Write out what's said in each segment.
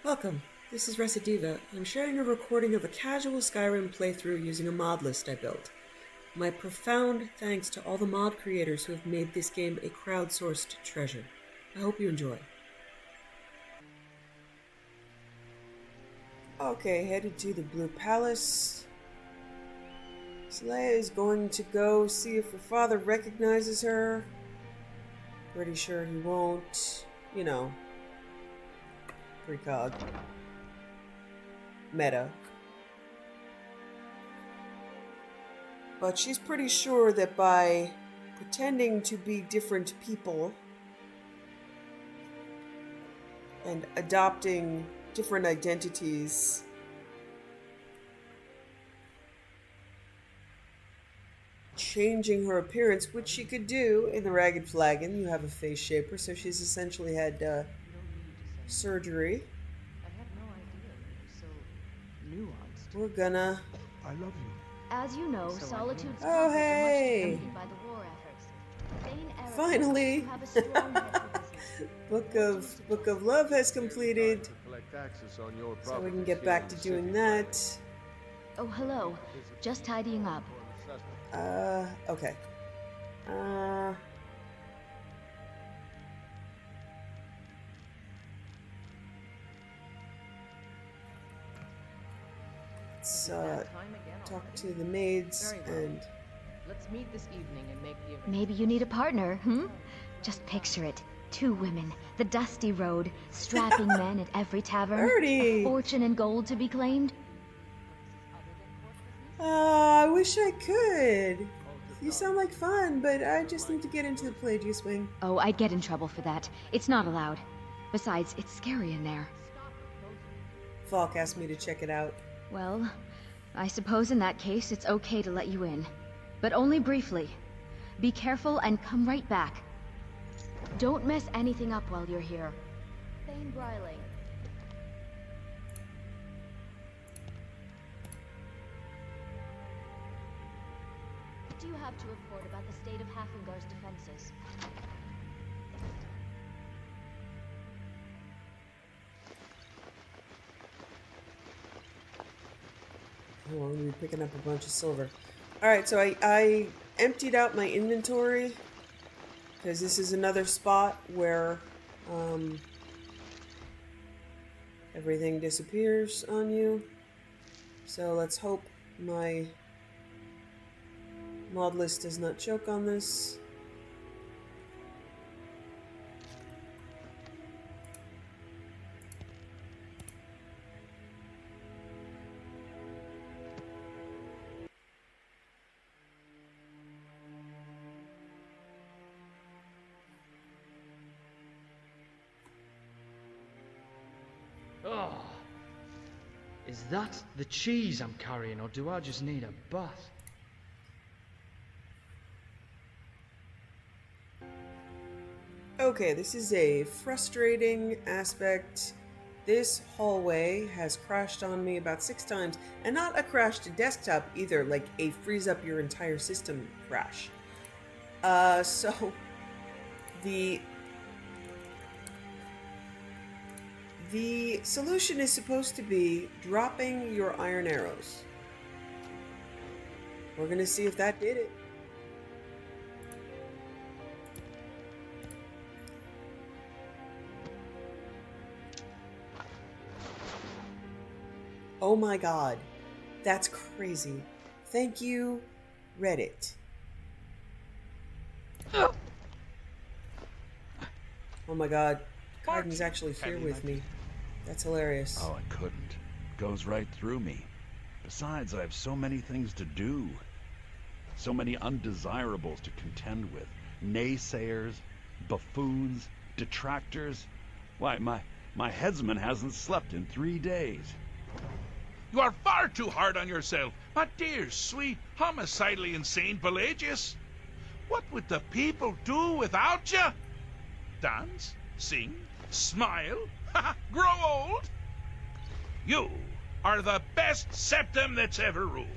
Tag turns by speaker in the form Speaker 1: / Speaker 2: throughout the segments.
Speaker 1: Welcome. This is Recidiva. I'm sharing a recording of a casual Skyrim playthrough using a mod list I built. My profound thanks to all the mod creators who have made this game a crowdsourced treasure. I hope you enjoy. Okay, headed to the Blue Palace. Slaya is going to go see if her father recognizes her. Pretty sure he won't. You know. Precog. Meta. But she's pretty sure that by pretending to be different people and adopting different identities, changing her appearance, which she could do in the Ragged Flagon. You have a face shaper, so she's essentially had surgery. We're gonna...
Speaker 2: I love you.
Speaker 3: As you know, Solitude's
Speaker 1: Oh,
Speaker 3: coffers
Speaker 1: hey!
Speaker 3: are much accompanied by the war efforts. Thane Eric
Speaker 1: Finally!
Speaker 3: have a strong head for business.
Speaker 1: Book of Love has completed,
Speaker 2: Collect taxes on your
Speaker 1: so we can
Speaker 2: properties
Speaker 1: get
Speaker 2: here
Speaker 1: back
Speaker 2: in
Speaker 1: to
Speaker 2: the
Speaker 1: doing
Speaker 2: city.
Speaker 1: that.
Speaker 3: Oh, hello. Just tidying up.
Speaker 1: Okay. Let's talk to the maids and...
Speaker 4: Let's meet this evening and make the arrangements.
Speaker 3: Maybe you need a partner, Just picture it. 2 women, the dusty road, strapping men at every tavern,
Speaker 1: Birdie!
Speaker 3: a fortune in gold to be claimed.
Speaker 1: I wish I could. You sound like fun, but I just need to get into the Pelagia swing.
Speaker 3: Oh, I'd get in trouble for that. It's not allowed. Besides, it's scary in there.
Speaker 1: Falk asked me to check it out.
Speaker 3: Well, I suppose in that case it's okay to let you in. But only briefly. Be careful and come right back. Don't mess anything up while you're here. Thane Bryling. What do you have to report about the state of Hafengar's defenses?
Speaker 1: Oh, I'm gonna be picking up a bunch of silver. Alright, so I emptied out my inventory because this is another spot where everything disappears on you. So let's hope my mod list does not choke on this.
Speaker 5: Oh, is that the cheese I'm carrying, or do I just need a bath?
Speaker 1: Okay, this is a frustrating aspect. This hallway has crashed on me about 6 times, and not a crash to desktop either, like a freeze up your entire system crash. So the solution is supposed to be dropping your iron arrows. We're gonna see if that did it. Oh my god, that's crazy. Thank you, Reddit. Oh my god, Kaidan's actually here with me. That's hilarious.
Speaker 6: Oh, I couldn't. Goes right through me. Besides, I have so many things to do. So many undesirables to contend with. Naysayers, buffoons, detractors. Why, my headsman hasn't slept in 3 days.
Speaker 7: You are far too hard on yourself, my dear, sweet, homicidally insane Pelagius. What would the people do without you? Dance? Sing? Smile? Grow old? You are the best septum that's ever ruled.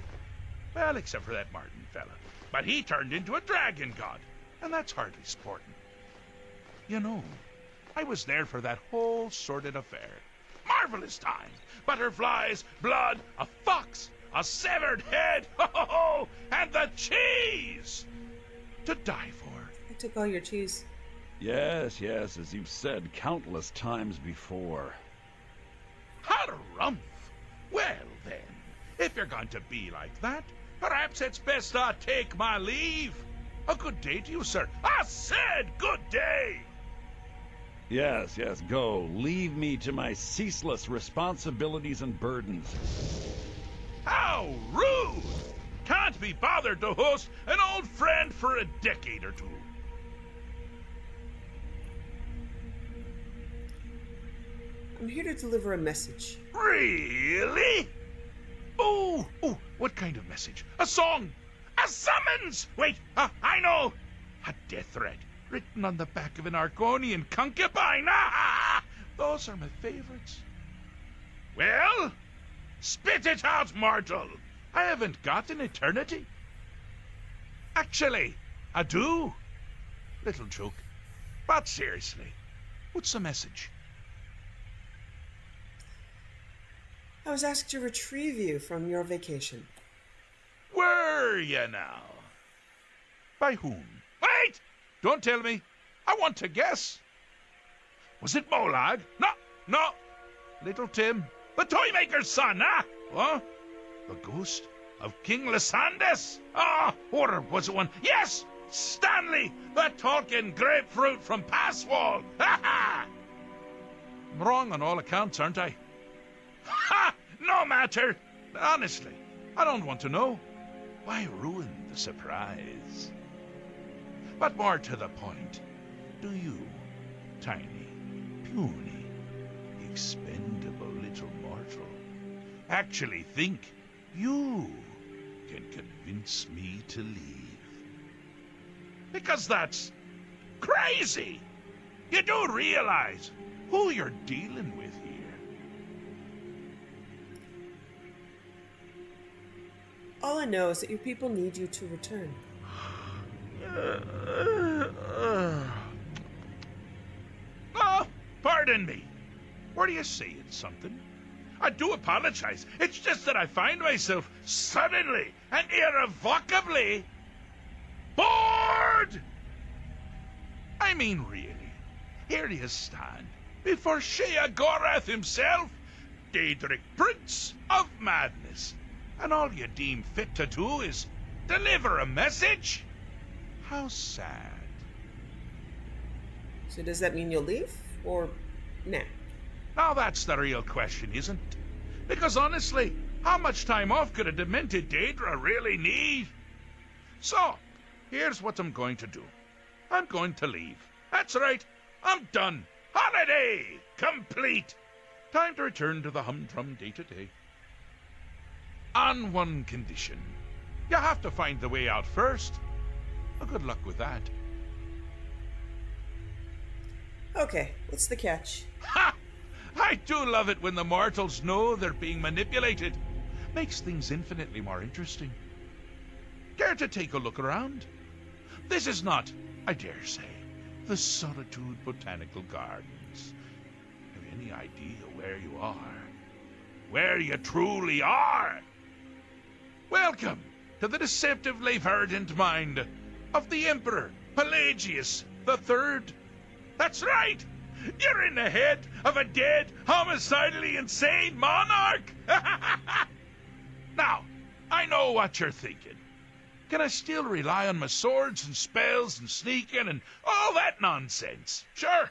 Speaker 7: Well, except for that Martin fella. But he turned into a dragon god, and that's hardly sporting. You know, I was there for that whole sordid affair. marvelous time. Butterflies, blood, a fox, a severed head, ho ho ho, and the cheese to die for.
Speaker 1: I took all your cheese.
Speaker 6: Yes, yes, as you've said countless times before.
Speaker 7: Harumph! Well then, if you're going to be like that, perhaps it's best I take my leave. A good day to you, sir. I said good day!
Speaker 6: Yes, yes, go. Leave me to my ceaseless responsibilities and burdens.
Speaker 7: How rude! Can't be bothered to host an old friend for a decade or two.
Speaker 1: I'm here to deliver a message.
Speaker 7: Really? Oh, what kind of message? A song? A summons? Wait, I know. A death threat written on the back of an Argonian concubine. Those are my favorites. Well, spit it out, mortal. I haven't got an eternity. Actually, I do. Little joke. But seriously, what's the message?
Speaker 1: I was asked to retrieve you from your vacation.
Speaker 7: Were you now? By whom? Wait! Don't tell me. I want to guess. Was it Molag? No. Little Tim, the Toymaker's son, Huh? The ghost of King Lysandas? Or was it one? Yes! Stanley, the talking grapefruit from Passwall. I'm wrong on all accounts, aren't I? Ha! No matter. Honestly, I don't want to know. Why ruin the surprise? But more to the point, do you, tiny, puny, expendable little mortal, actually think you can convince me to leave? Because that's crazy. You do realize who you're dealing with here.
Speaker 1: All I know is that your people need you to return.
Speaker 7: Pardon me. Were you saying something? I do apologize. It's just that I find myself suddenly and irrevocably bored. I mean, really, here you stand before Shea Gorath himself, Daedric Prince of Madness, and all you deem fit to do is deliver a message? How sad.
Speaker 1: So does that mean you'll leave? Or nah?
Speaker 7: Now that's the real question, isn't it? Because honestly, how much time off could a demented Daedra really need? So, here's what I'm going to do. I'm going to leave. That's right, I'm done. Holiday complete. Time to return to the humdrum day-to-day. On one condition. You have to find the way out first. Well, good luck with that.
Speaker 1: Okay, what's the catch?
Speaker 7: Ha! I do love it when the mortals know they're being manipulated. Makes things infinitely more interesting. Care to take a look around? This is not, I dare say, the Solitude Botanical Gardens. Have you any idea where you are? Where you truly are? Welcome to the deceptively verdant mind of the Emperor Pelagius III. That's right! You're in the head of a dead, homicidally insane monarch! Now, I know what you're thinking. Can I still rely on my swords and spells and sneaking and all that nonsense? Sure.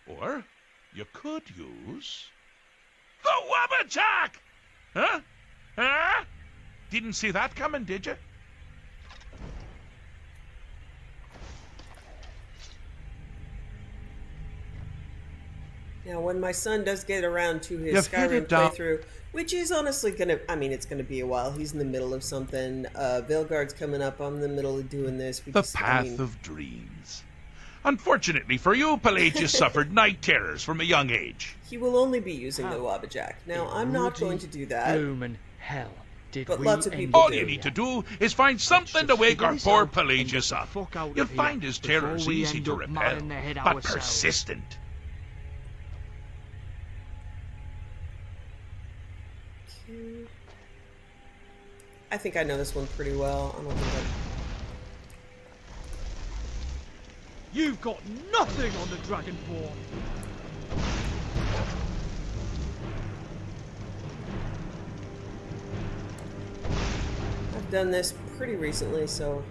Speaker 7: Or you could use the Wabbajack! Huh? Didn't see that coming, did you?
Speaker 1: Now, when my son does get around to his
Speaker 7: You've hit
Speaker 1: Skyrim
Speaker 7: it down.
Speaker 1: playthrough, which is honestly it's gonna be a while. He's in the middle of something. Veilguard's coming up. I'm in the middle of doing this.
Speaker 7: The Path of Dreams. Unfortunately for you, Pelagius suffered night terrors from a young age.
Speaker 1: He will only be using the Wabbajack. Now, I'm not going to do that.
Speaker 5: Bloomin' hell. Did
Speaker 1: But
Speaker 5: we
Speaker 1: lots of
Speaker 5: end
Speaker 1: people
Speaker 5: up
Speaker 7: All
Speaker 1: do.
Speaker 7: you
Speaker 5: here?
Speaker 7: need to do is find something to wake our
Speaker 5: Figure this
Speaker 7: poor
Speaker 5: out
Speaker 7: Pelagius
Speaker 5: and
Speaker 7: up.
Speaker 5: get the fuck out
Speaker 7: You'll
Speaker 5: of
Speaker 7: find
Speaker 5: here
Speaker 7: his
Speaker 5: before
Speaker 7: terrors
Speaker 5: we
Speaker 7: easy
Speaker 5: end
Speaker 7: to
Speaker 5: up
Speaker 7: repel,
Speaker 5: mad in the head
Speaker 7: but
Speaker 5: ourselves.
Speaker 7: persistent.
Speaker 1: I think I know this one pretty well. I don't think
Speaker 5: You've got nothing on the Dragonborn.
Speaker 1: I've done this pretty recently, so...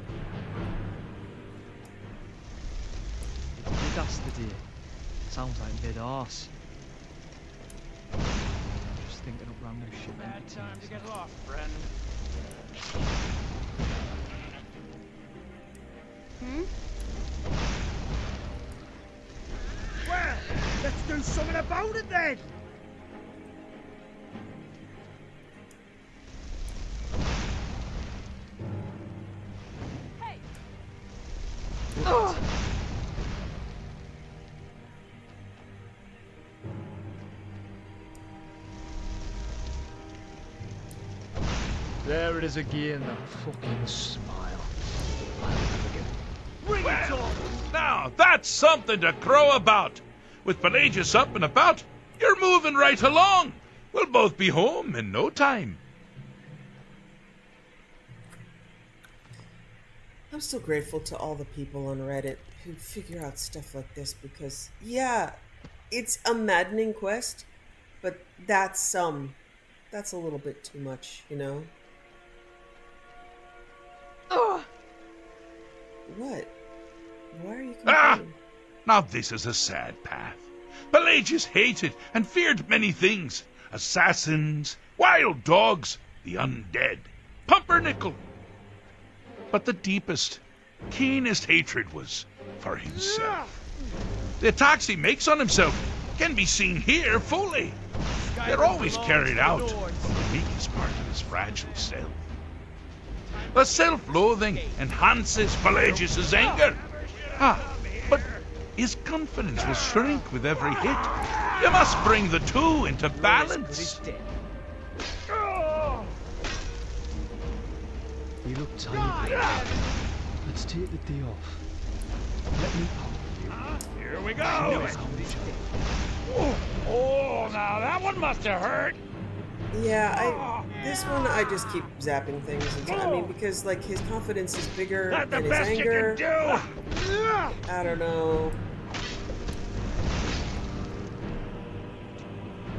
Speaker 5: That's the deal. Sounds like mid-arse. Just thinking up random shit. Bad time to get lost, friend.
Speaker 8: Well, let's do something about it then!
Speaker 5: There it is again, that fucking smile.
Speaker 8: Bring it on!
Speaker 7: Now, that's something to crow about. With Pelagius up and about, you're moving right along. We'll both be home in no time.
Speaker 1: I'm still grateful to all the people on Reddit who figure out stuff like this because, yeah, it's a maddening quest, but that's a little bit too much, you know? What? Why are you complaining?
Speaker 7: Now this is a sad path. Pelagius hated and feared many things. Assassins, wild dogs, the undead, pumpernickel. But the deepest, keenest hatred was for himself. The attacks he makes on himself can be seen here fully. They're always carried out from the weakest part of his fragile self. The self-loathing enhances Pelagius' anger. But his confidence will shrink with every hit. You must bring the two into balance.
Speaker 5: You look tired. Let's take the day off. Let me help you.
Speaker 8: Here we go! Oh, now that one must have hurt!
Speaker 1: Yeah, this one I just keep zapping things. I mean, because like his confidence is bigger
Speaker 8: That's the
Speaker 1: than his
Speaker 8: best
Speaker 1: anger.
Speaker 8: you can do!
Speaker 1: I don't know.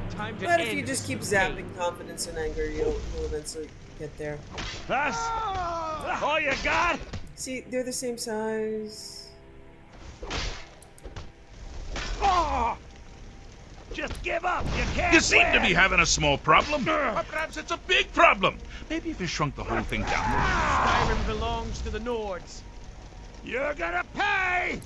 Speaker 8: Time to
Speaker 1: But if
Speaker 8: end
Speaker 1: you just
Speaker 8: this
Speaker 1: keep
Speaker 8: game.
Speaker 1: zapping confidence and anger, you'll eventually get there.
Speaker 8: That's all you got?
Speaker 1: See, they're the same size.
Speaker 8: Oh! Just give up! You can't
Speaker 7: You seem to
Speaker 8: win.
Speaker 7: be having a small problem. Or perhaps it's a big problem. Maybe if you shrunk the whole thing down.
Speaker 8: Skyrim belongs to the Nords. You're gonna pay!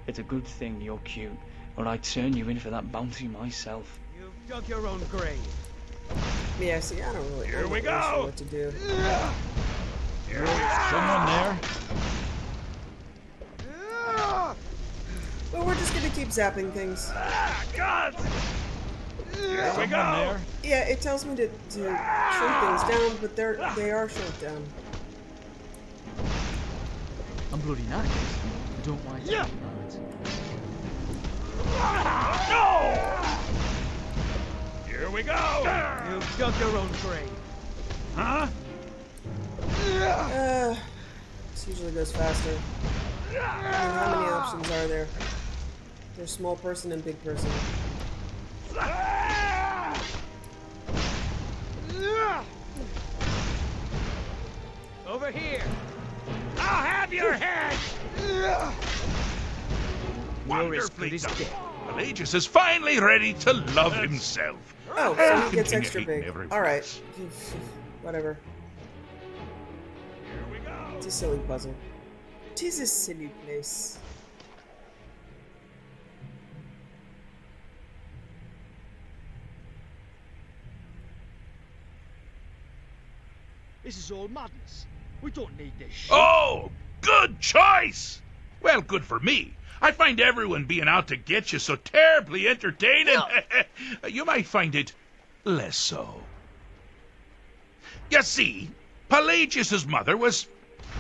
Speaker 5: It's a good thing you're cute, or I'd turn you in for that bounty myself.
Speaker 8: You've dug your own grave.
Speaker 1: Yeah, see, I don't really,
Speaker 8: Here
Speaker 1: I'm not
Speaker 8: we
Speaker 1: really sure
Speaker 8: go.
Speaker 1: what to do.
Speaker 6: Someone there?
Speaker 1: Well, we're just gonna keep zapping things.
Speaker 8: God! Here we
Speaker 6: Someone
Speaker 8: go!
Speaker 6: there?
Speaker 1: Yeah, it tells me to shrink things down, but they are shrunk down.
Speaker 5: I'm bloody knackered. I don't mind
Speaker 8: Yeah.
Speaker 5: taking that.
Speaker 8: No! Here we go! You've dug your own grave. Huh?
Speaker 1: This usually goes faster. I mean, how many options are there? There's small person and big person.
Speaker 8: Over here! I'll have your head!
Speaker 7: Wonderfully
Speaker 8: is
Speaker 7: done.
Speaker 8: dead.
Speaker 7: Pelagius is finally ready to love himself.
Speaker 1: Oh, so he gets
Speaker 7: Continually
Speaker 1: extra big.
Speaker 7: never
Speaker 1: Alright.
Speaker 7: was.
Speaker 1: Whatever.
Speaker 8: Here we go!
Speaker 1: It's a silly puzzle. Tis a silly place.
Speaker 5: This is all madness. We don't need this shit.
Speaker 7: Oh, good choice! Well, good for me. I find everyone being out to get you so terribly entertaining. You might find it less so. You see, Pelagius' mother was,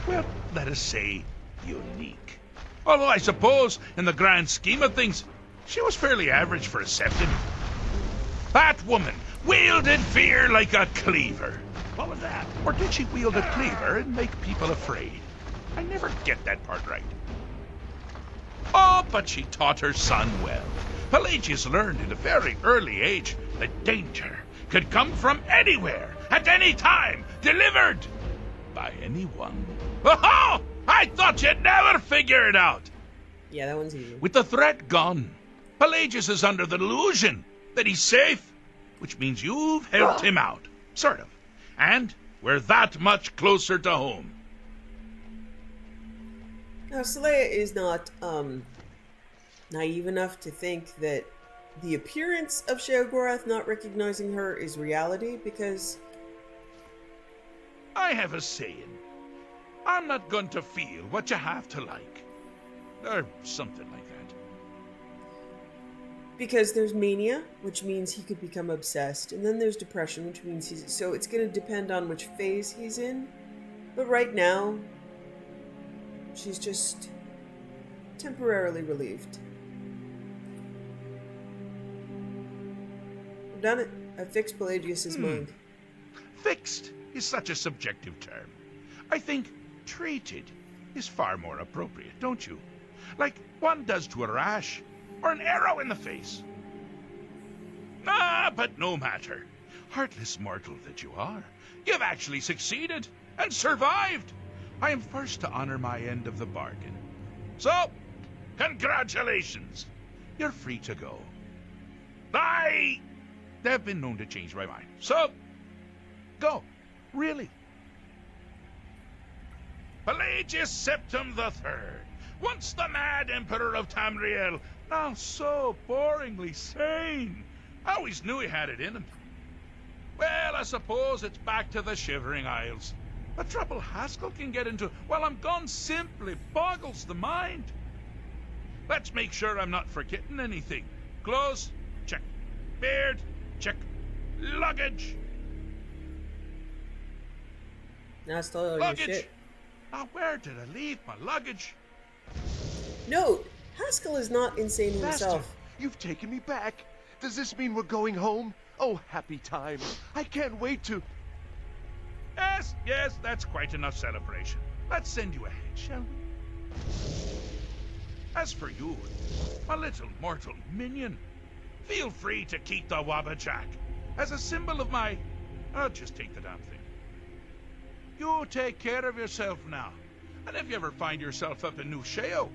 Speaker 7: well, let us say, unique. Although I suppose, in the grand scheme of things, she was fairly average for a septon. That woman wielded fear like a cleaver.
Speaker 6: What was that?
Speaker 7: Or did she wield a cleaver and make people afraid? I never get that part right. Oh, but she taught her son well. Pelagius learned at a very early age that danger could come from anywhere, at any time, delivered by anyone. Oh, I thought you'd never figure it out.
Speaker 1: Yeah, that one's easy.
Speaker 7: With the threat gone, Pelagius is under the delusion that he's safe, which means you've helped him out, sort of. And we're that much closer to home.
Speaker 1: Now, Saleya is not naive enough to think that the appearance of Sheogorath not recognizing her is reality, because
Speaker 7: I have a saying. I'm not going to feel what you have to like. Or something like that.
Speaker 1: because there's mania, which means he could become obsessed, and then there's depression, which means so it's going to depend on which phase he's in. But right now, she's just temporarily relieved. I've done it. I fixed Pelagius's mind.
Speaker 7: Fixed is such a subjective term. I think treated is far more appropriate, don't you? Like one does to a rash, or an arrow in the face. Ah, but no matter. Heartless mortal that you are, you've actually succeeded and survived. I am first to honor my end of the bargain. So, congratulations. You're free to go. I have been known to change my mind. So, go. Really. Pelagius Septim III, once the mad Emperor of Tamriel, now so boringly sane. I always knew he had it in him. Well, I suppose it's back to the Shivering Isles. The trouble Haskell can get into while I'm gone simply boggles the mind. Let's make sure I'm not forgetting anything. Clothes, check. Beard, check. Luggage.
Speaker 1: Now I stole all your
Speaker 7: Luggage.
Speaker 1: shit.
Speaker 7: Now, where did I leave my luggage?
Speaker 1: Note, Haskell is not insane
Speaker 8: Master,
Speaker 1: himself.
Speaker 8: you've taken me back. Does this mean we're going home? Oh, happy times. I can't wait to...
Speaker 7: Yes, that's quite enough celebration. Let's send you ahead, shall we? As for you, my little mortal minion, feel free to keep the Wabbajack as a symbol of my... I'll just take the damn thing. You take care of yourself now. And if you ever find yourself up in New Sheo,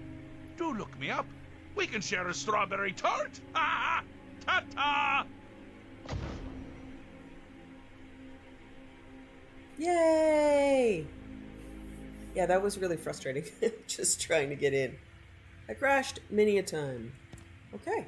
Speaker 7: do look me up. We can share a strawberry tart. Ha ha! Ta-ta!
Speaker 1: Yay! Yeah, that was really frustrating. Just trying to get in. I crashed many a time. Okay.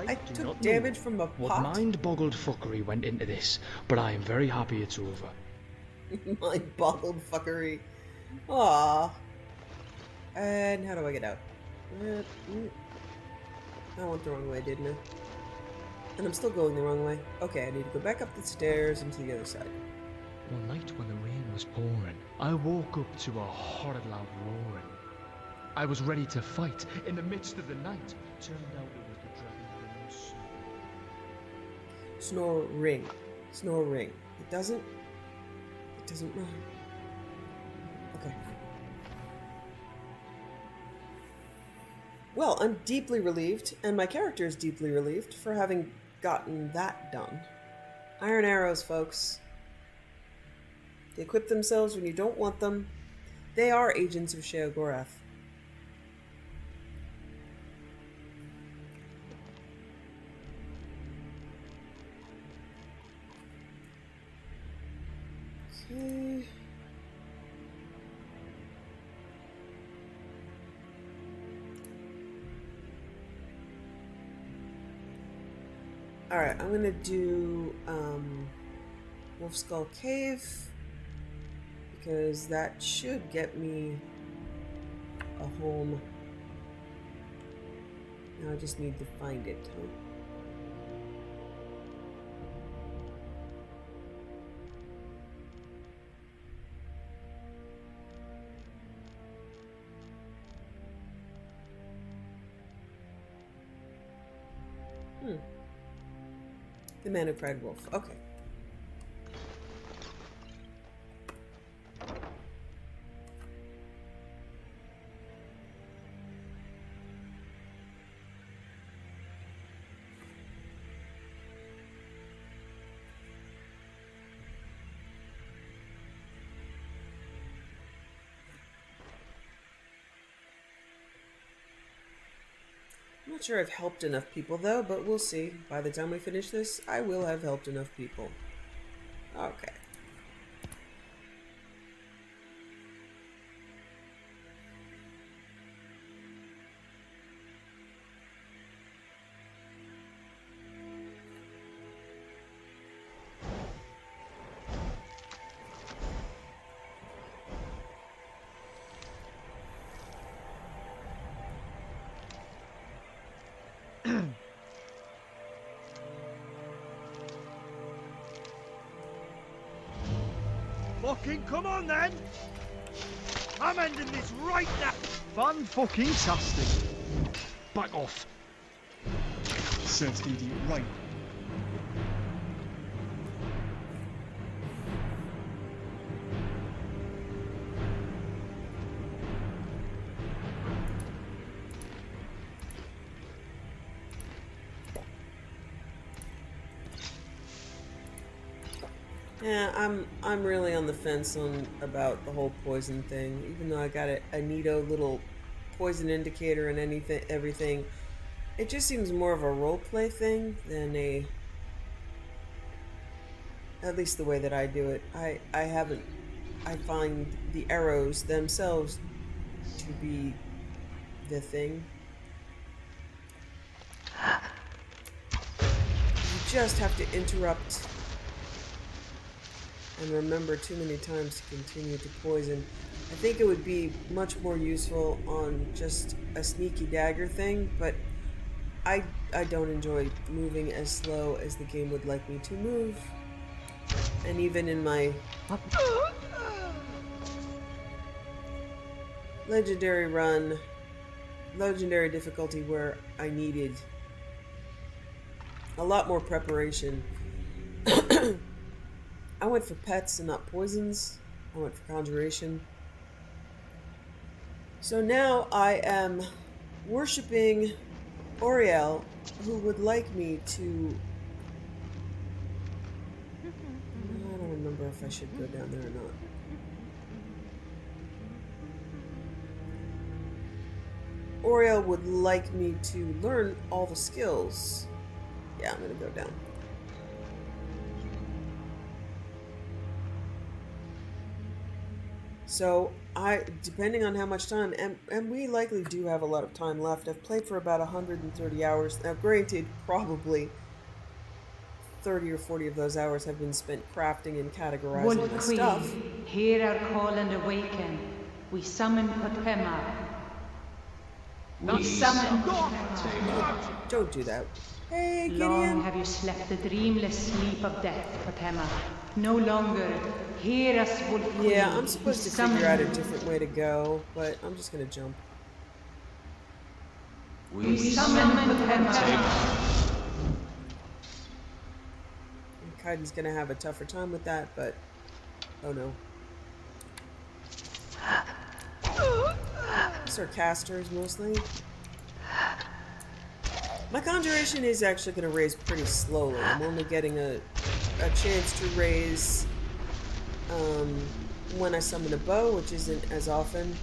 Speaker 1: I
Speaker 5: do
Speaker 1: took
Speaker 5: not
Speaker 1: damage
Speaker 5: know
Speaker 1: from a
Speaker 5: what
Speaker 1: pot.
Speaker 5: mind-boggled fuckery went into this, but I am very happy it's over.
Speaker 1: Mind-boggled fuckery. Aww. And how do I get out? I went the wrong way, didn't I? And I'm still going the wrong way. Okay, I need to go back up the stairs and to the other side.
Speaker 5: One night when the rain was pouring, I woke up to a horrid loud roaring. I was ready to fight. In the midst of the night, turned out it was the Dragonborn.
Speaker 1: Snoring. Snoring. It doesn't matter. Okay. Well, I'm deeply relieved, and my character is deeply relieved for having gotten that done. Iron arrows, folks. They equip themselves when you don't want them. They are agents of Sheogorath. Okay. Alright, I'm gonna do Wolf Skull Cave, because that should get me a home. Now I just need to find it, huh? man who cried wolf. Okay. I'm not sure I've helped enough people though, but we'll see. By the time we finish this, I will have helped enough people. Okay.
Speaker 8: Fucking come on then! I'm ending this right now! Fun fucking tastic.
Speaker 5: Back off.
Speaker 9: Serves the idiot right.
Speaker 1: Yeah, I'm really on the fence on about the whole poison thing. Even though I got a neato little poison indicator and everything, it just seems more of a roleplay thing than a. At least the way that I do it. I find the arrows themselves to be the thing. You just have to interrupt and remember too many times to continue to poison. I think it would be much more useful on just a sneaky dagger thing, but I don't enjoy moving as slow as the game would like me to move. And even in my legendary run, legendary difficulty where I needed a lot more preparation, I went for pets and not poisons. I went for conjuration. So now I am worshipping Oriel, who would like me to... I don't remember if I should go down there or not. Oriel would like me to learn all the skills. Yeah, I'm gonna go down. So, depending on how much time, and we likely do have a lot of time left. I've played for about 130 hours. Now, granted, probably 30 or 40 of those hours have been spent crafting and categorizing my stuff.
Speaker 10: Hear our call and awaken. We summon Potema. We summon Potema.
Speaker 1: Don't do that. Hey, Gideon.
Speaker 10: Long have you slept the dreamless sleep of death, Potema. No longer. Hear us, Wolf Queen.
Speaker 1: Yeah, I'm supposed to figure out a different way to go, but I'm just gonna jump.
Speaker 10: We summon Potema.
Speaker 1: Kaidan's gonna have a tougher time with that, but oh no. These are casters mostly. My conjuration is actually gonna raise pretty slowly. I'm only getting a chance to raise when I summon a bow, which isn't as often.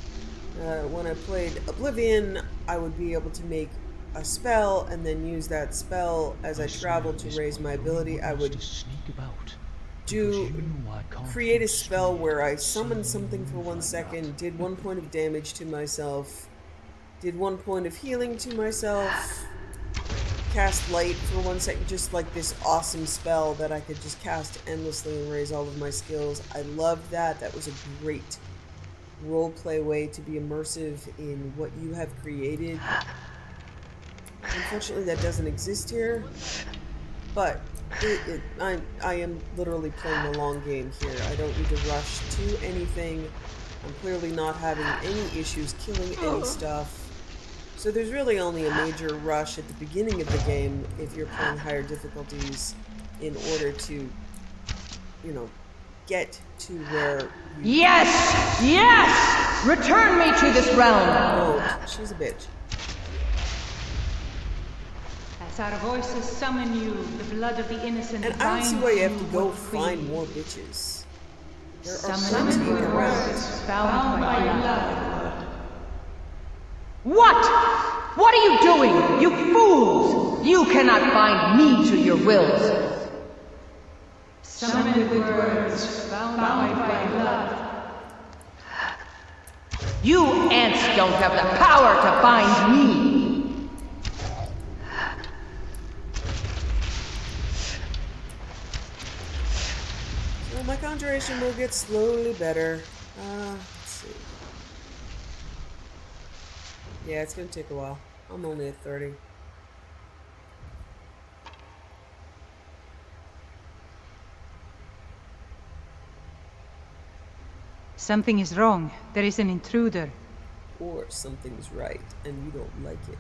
Speaker 1: When I played Oblivion, I would be able to make a spell and then use that spell as I travel to raise my ability. I would create a spell where I summoned something for 1 second, did 1 point of damage to myself, did 1 point of healing to myself, cast light for 1 second, just like this awesome spell that I could just cast endlessly and raise all of my skills. I loved that. That was a great roleplay way to be immersive in what you have created. Unfortunately, that doesn't exist here, but I am literally playing the long game here. I don't need to rush to anything. I'm clearly not having any issues killing any stuff. So there's really only a major rush at the beginning of the game if you're playing higher difficulties in order to, you know, get to where you...
Speaker 10: Yes! Yes! Return me to this realm!
Speaker 1: Oh, she's a bitch.
Speaker 10: As our voices summon you, the blood of the innocent
Speaker 1: And I don't see
Speaker 10: binds
Speaker 1: why you have to
Speaker 10: you
Speaker 1: go
Speaker 10: with
Speaker 1: find
Speaker 10: free.
Speaker 1: more bitches. There are
Speaker 10: Summoned
Speaker 1: plenty
Speaker 10: were
Speaker 1: around.
Speaker 10: words bound by blood. What? What are you doing? You fools! You cannot bind me to your wills. Summoned with words bound by blood. You ants don't have the power to bind me.
Speaker 1: So my conjuration will get slowly better. Let's see. Yeah, it's gonna take a while. I'm only at 30.
Speaker 10: Something is wrong. There is an intruder.
Speaker 1: Or something's right, and you don't like it.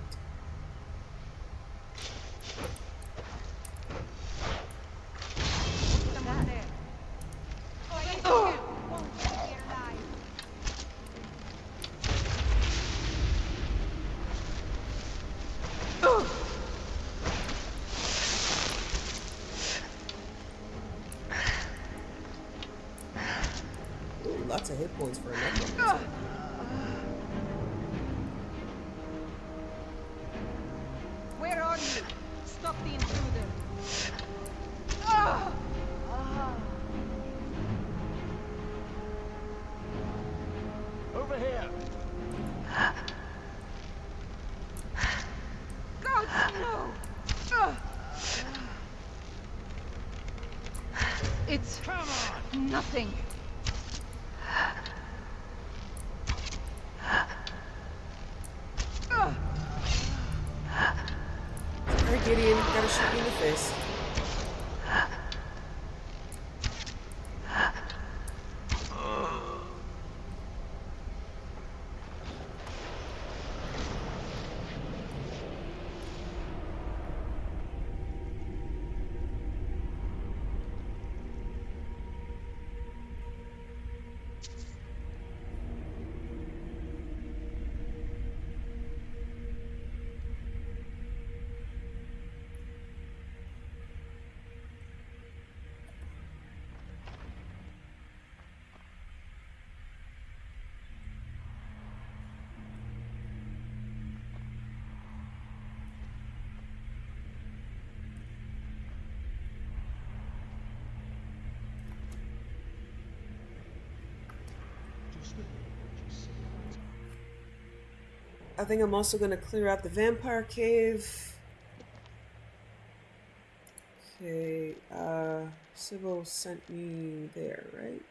Speaker 1: Ooh, lots of hit points for a necromancer.
Speaker 4: Where are you? Stop the intruder.
Speaker 8: Over here.
Speaker 4: God, no! It's nothing.
Speaker 1: Alright, Gideon, gotta shoot you in the face. I think I'm also going to clear out the vampire cave. Okay, Sybil sent me there, right?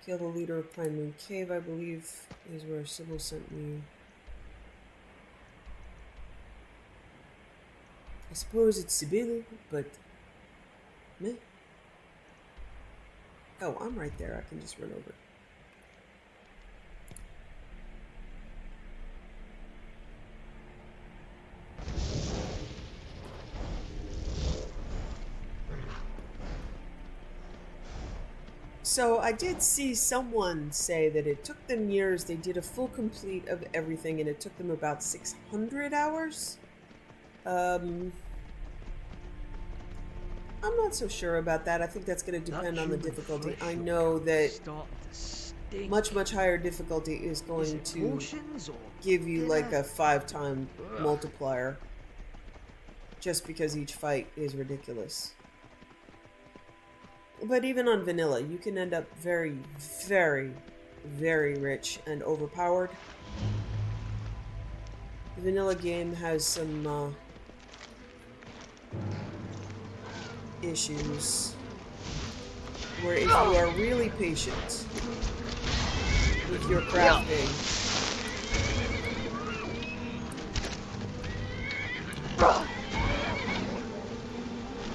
Speaker 1: Kill the leader of Pine Moon Cave, I believe, is where Sybil sent me. I suppose it's Sybil, but meh. Oh, I'm right there. I can just run over. So I did see someone say that it took them years. They did a full complete of everything, and it took them about 600 hours. I'm not so sure about that. I think that's going to depend on the difficulty. I know that much higher difficulty is going to give you like a 5-time multiplier, just because each fight is ridiculous. But even on vanilla, you can end up very, very, very rich and overpowered. The vanilla game has some issues where if you are really patient with your crafting,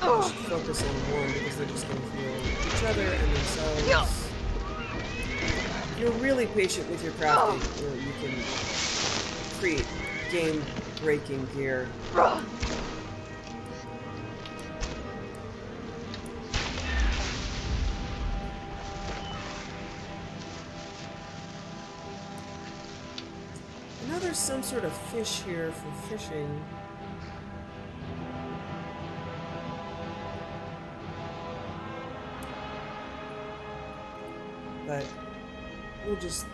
Speaker 1: you should focus on one because they're just going to heal each other and themselves. If you're really patient with your crafting, you know, you can create game-breaking gear. know there's some sort of fish here for fishing. But we'll just...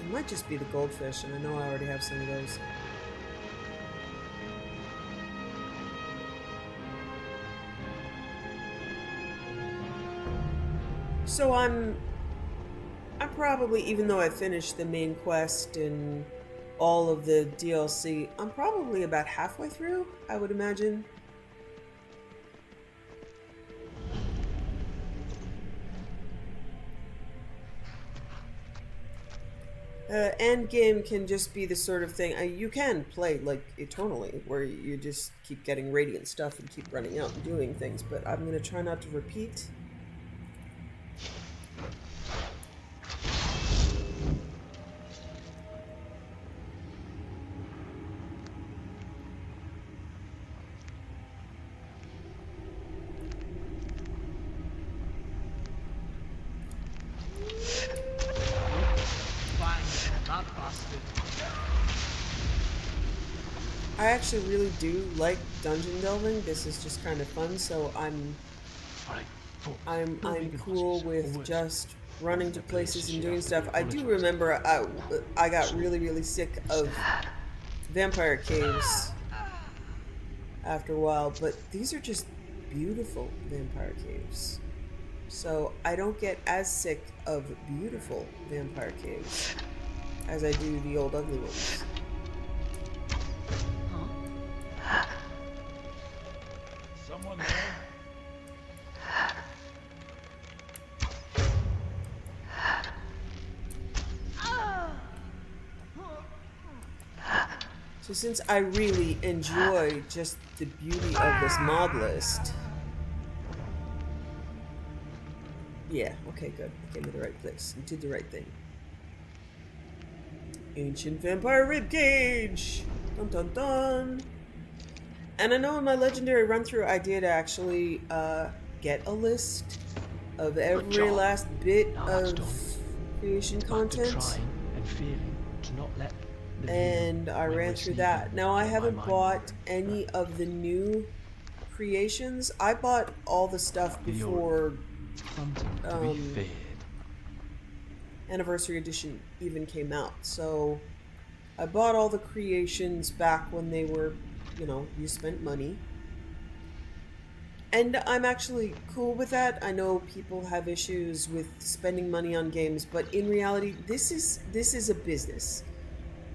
Speaker 1: It might just be the goldfish, and I know I already have some of those. So I'm probably, even though I finished the main quest and all of the DLC, I'm probably about halfway through, I would imagine. End game can just be the sort of thing you can play like eternally, where you just keep getting radiant stuff and keep running out and doing things, but I'm gonna try not to repeat. I actually really do like dungeon delving. This is just kind of fun, so I'm cool with just running to places and doing stuff. I do remember I got really sick of vampire caves after a while, but these are just beautiful vampire caves. So I don't get as sick of beautiful vampire caves as I do the old ugly ones.
Speaker 6: Someone there?
Speaker 1: So since I really enjoy just the beauty of this mod list... Yeah, okay, good. I came to the right place. You did the right thing. Ancient Vampire Ribcage! Dun dun dun! And I know in my legendary run-through I did actually get a list of every last bit of creation content. And I ran through that. Now I haven't bought any of the new creations. I bought all the stuff before Anniversary Edition even came out. So I bought all the creations back when they were, you know, you spent money. And I'm actually cool with that. I know people have issues with spending money on games, but in reality, this is a business.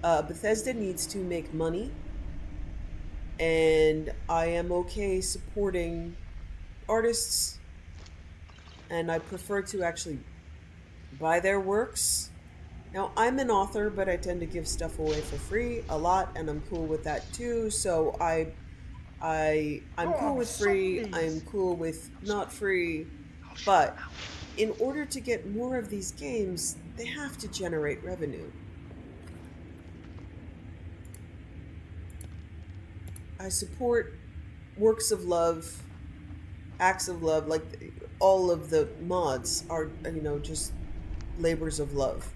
Speaker 1: Bethesda needs to make money, and I am okay supporting artists, and I prefer to actually buy their works. Now, I'm an author, but I tend to give stuff away for free a lot, and I'm cool with that too. So I'm cool with free, I'm cool with not free, but in order to get more of these games, they have to generate revenue. I support works of love, acts of love, like all of the mods are, you know, just labors of love.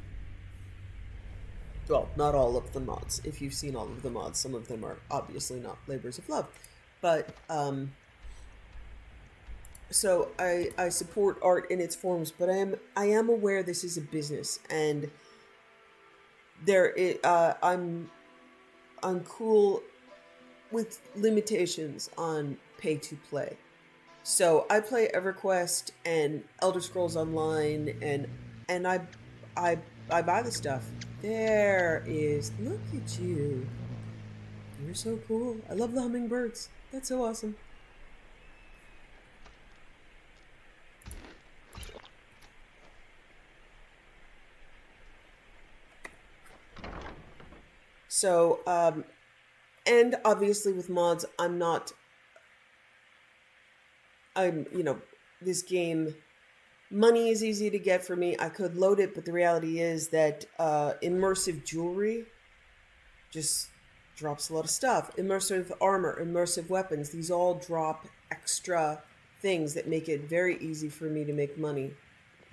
Speaker 1: Well, not all of the mods. If you've seen all of the mods, some of them are obviously not labors of love. But, so I support art in its forms, but I am aware this is a business, and I'm cool with limitations on pay to play. So I play EverQuest and Elder Scrolls Online, and I buy the stuff. There is, look at you. You're so cool. I love the hummingbirds. That's so awesome. So, and obviously with mods, you know, this game, money is easy to get for me. I could load it, but the reality is that immersive jewelry just drops a lot of stuff. Immersive armor, immersive weapons, these all drop extra things that make it very easy for me to make money.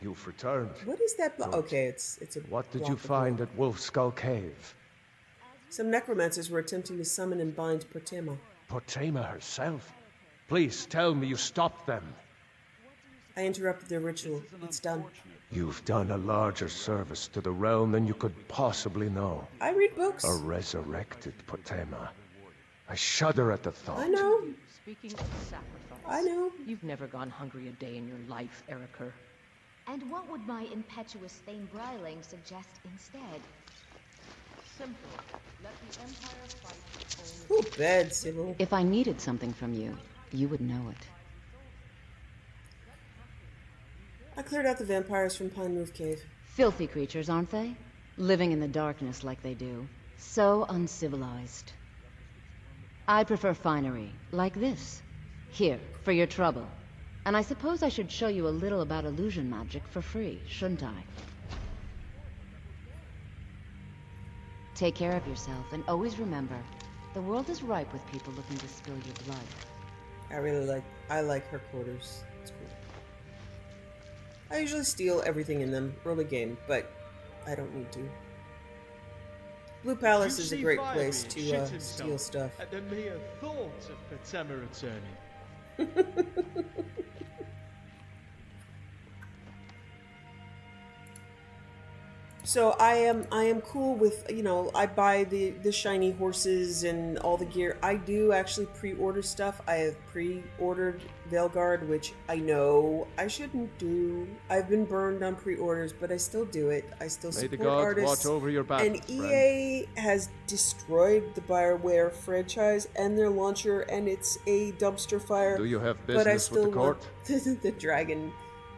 Speaker 2: You've returned.
Speaker 1: What is that?
Speaker 2: Good.
Speaker 1: Okay, it's a.
Speaker 2: What did
Speaker 1: block
Speaker 2: you
Speaker 1: of
Speaker 2: find
Speaker 1: wood.
Speaker 2: at Wolf Skull Cave?
Speaker 1: Some necromancers were attempting to summon and bind Potema.
Speaker 2: Potema herself? Please tell me you stopped them.
Speaker 1: I interrupted their ritual. It's done.
Speaker 2: You've done a larger service to the realm than you could possibly know.
Speaker 1: I read books.
Speaker 2: A resurrected Potema. I shudder at the thought.
Speaker 1: I know.
Speaker 10: Speaking of sacrifice,
Speaker 1: I know.
Speaker 10: you've never gone hungry a day in your life, Erica.
Speaker 3: And what would my impetuous Thane Bryling suggest instead?
Speaker 10: Simple. Let the Empire fight only.
Speaker 1: Ooh, bed, Sybil.
Speaker 11: If I needed something from you, you would know it.
Speaker 1: I cleared out the vampires from Pine Roof Cave.
Speaker 11: Filthy creatures, aren't they? Living in the darkness like they do. So uncivilized. I prefer finery, like this. Here, for your trouble. And I suppose I should show you a little about illusion magic for free, shouldn't I? Take care of yourself, and always remember, the world is ripe with people looking to spill your blood.
Speaker 1: I like her quarters. It's cool. I usually steal everything in them early game, but I don't need to. Blue Palace is a great place to steal stuff.
Speaker 5: At the mere thought of Potema returning.
Speaker 1: So I am cool with, you know, I buy the shiny horses and all the gear. I do actually pre-order stuff. I have pre-ordered Veilguard, which I know I shouldn't do. I've been burned on pre-orders, but I still do it. I still
Speaker 2: May the
Speaker 1: support
Speaker 2: gods
Speaker 1: artists.
Speaker 2: watch over your back,
Speaker 1: And
Speaker 2: friend.
Speaker 1: EA has destroyed the BioWare franchise and their launcher, and it's a dumpster fire.
Speaker 2: Do you have
Speaker 1: but I
Speaker 2: business
Speaker 1: still
Speaker 2: with the court?
Speaker 1: want the dragon.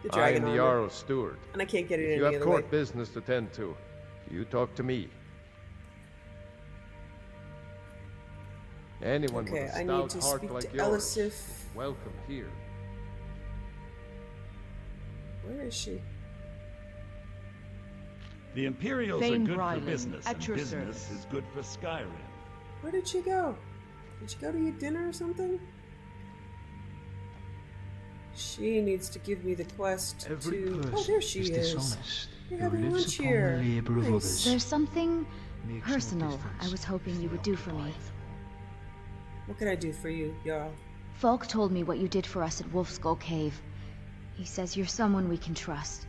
Speaker 1: The
Speaker 2: I
Speaker 1: dragon
Speaker 2: am the
Speaker 1: armor.
Speaker 2: Jarl's steward.
Speaker 1: And I can't get it
Speaker 2: If
Speaker 1: any
Speaker 2: you have
Speaker 1: other
Speaker 2: court
Speaker 1: way.
Speaker 2: business to tend to, you talk to me. Anyone
Speaker 1: Okay,
Speaker 2: with a
Speaker 1: I need
Speaker 2: stout
Speaker 1: to
Speaker 2: heart
Speaker 1: speak
Speaker 2: like
Speaker 1: to
Speaker 2: yours
Speaker 1: Elisif.
Speaker 2: is welcome here.
Speaker 1: Where is she?
Speaker 6: The Imperials
Speaker 10: Thane
Speaker 6: are good
Speaker 10: Bryling,
Speaker 6: for business,
Speaker 10: at
Speaker 6: and
Speaker 10: your
Speaker 6: business
Speaker 10: service.
Speaker 6: is good for Skyrim.
Speaker 1: Where did she go? Did she go to eat dinner or something? She needs to give me the quest
Speaker 5: Every
Speaker 1: to...
Speaker 5: person
Speaker 1: Oh, there she
Speaker 5: is
Speaker 1: is.
Speaker 5: dishonest
Speaker 1: You're
Speaker 5: who
Speaker 1: having
Speaker 5: lives
Speaker 1: lunch
Speaker 5: upon
Speaker 1: here.
Speaker 5: the labor of
Speaker 1: Nice.
Speaker 5: others.
Speaker 3: There's something
Speaker 5: Makes no
Speaker 3: personal
Speaker 5: difference
Speaker 3: I was hoping you would do for me.
Speaker 1: What can I do for you, Jarl?
Speaker 3: Falk told me what you did for us at Wolf Skull Cave. He says you're someone we can trust.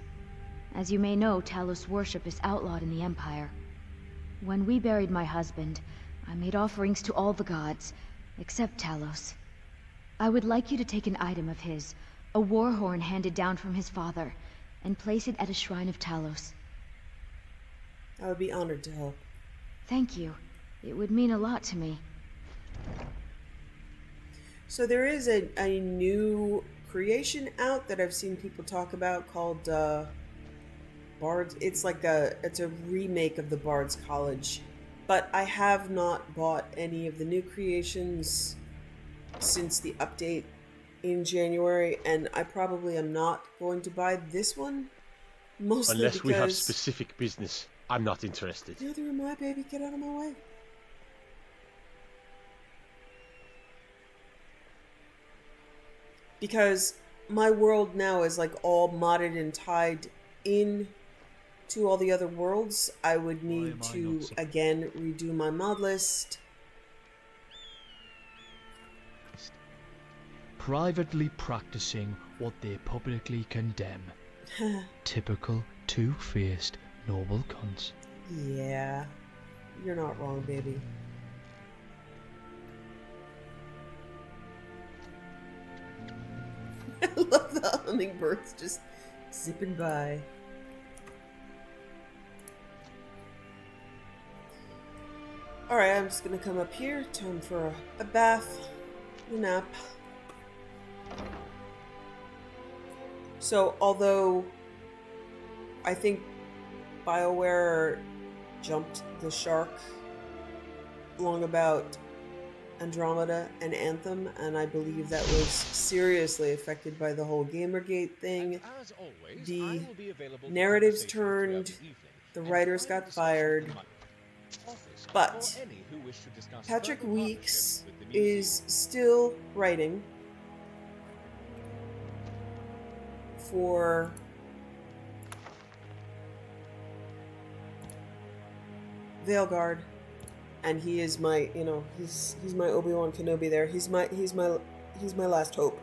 Speaker 3: As you may know, Talos worship is outlawed in the Empire. When we buried my husband, I made offerings to all the gods, except Talos. I would like you to take an item of his, a war horn handed down from his father, and place it at a shrine of Talos.
Speaker 1: I would be honored to help.
Speaker 3: Thank you. It would mean a lot to me.
Speaker 1: So there is a new creation out that I've seen people talk about called Bards. It's like it's a remake of the Bards College, but I have not bought any of the new creations since the update in January, and I probably am not going to buy this one, mostly
Speaker 12: Unless
Speaker 1: because...
Speaker 12: we have specific business, I'm not interested.
Speaker 1: Neither am I, baby. Get out of my way. Because my world now is like all modded and tied in to all the other worlds. I would need to again redo my mod list.
Speaker 5: Privately practicing what they publicly condemn. Typical two-faced noble cunts.
Speaker 1: Yeah, you're not wrong, baby. I love the hummingbirds just zipping by. Alright, I'm just gonna come up here. Time for a bath, a nap. So, although I think BioWare jumped the shark long about Andromeda and Anthem, and I believe that was seriously affected by the whole Gamergate thing. The narratives turned, the writers got fired, but Patrick Weeks is still writing for Veilguard, and he is my, he's my Obi-Wan Kenobi there. He's my last hope.